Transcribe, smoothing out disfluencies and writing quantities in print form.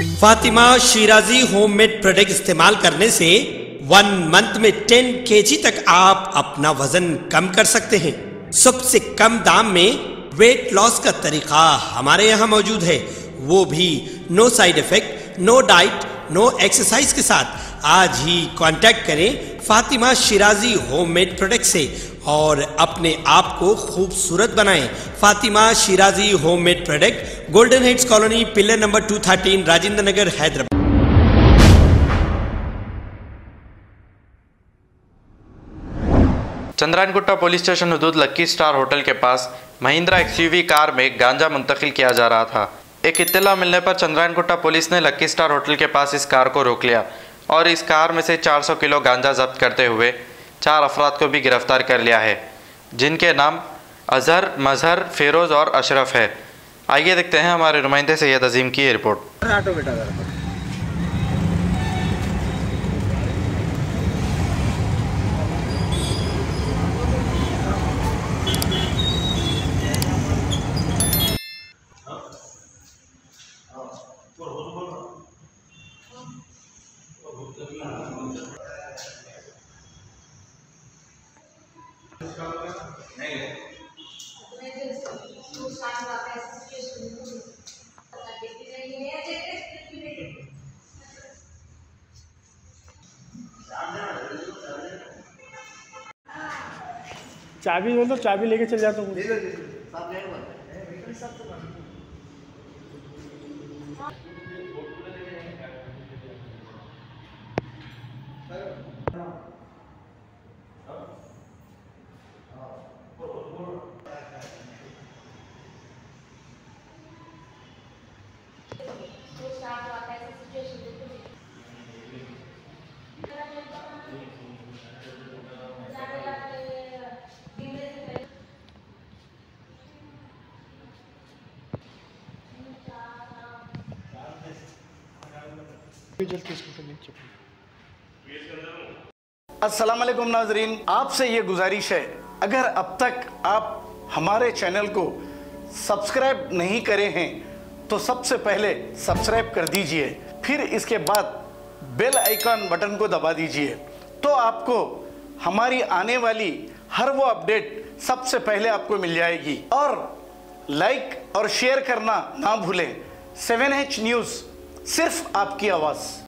Fatima Shirazi homemade product इस्तेमाल करने से 1 मंथ में 10 kg तक आप अपना वजन कम कर सकते हैं। सबसे कम दाम में वेट लॉस का तरीका हमारे यहाँ मौजूद है, वो भी no side effect, no diet, no exercise के साथ। आज ही कांटेक्ट करें फातिमा शिराजी होममेड प्रोडक्ट से और अपने आप को खूबसूरत बनाएं। Fatima Shirazi homemade product, golden heads colony, pillar number 213, Rajendra Nagar, Hyderabad. Chandrayangutta police station हदूद लक्की स्टार होटल के पास महिंद्रा XUV कार में गांजा मुंतकिल किया जा रहा था। एक इत्तला मिलने पर चंद्रायनगुट्टा पुलिस ने लक्की स्टार होटल के पास इस कार को रोक लिया और इस कार में से 400 किलो गांजा जब्त करते हुए 4 अफराद को भी गिरफ्तार कर लिया है, जिनके नाम अजहर, मजहर, फेरोज और अशरफ है। आइए देखते हैं हमारे नुमाइंदे सैयद अजीम की रिपोर्ट। चाबी बोल दो, चाबी लेके चल जाता हूँ। अस्सलाम वालेकुम नाजरीन, आपसे ये गुजारिश है, अगर अब तक आप हमारे चैनल को सब्सक्राइब नहीं करे हैं तो सबसे पहले सब्सक्राइब कर दीजिए, फिर इसके बाद बेल आइकन बटन को दबा दीजिए, तो आपको हमारी आने वाली हर वो अपडेट सबसे पहले आपको मिल जाएगी। और लाइक और शेयर करना ना भूलें। 7H न्यूज़, सिर्फ आपकी आवाज़।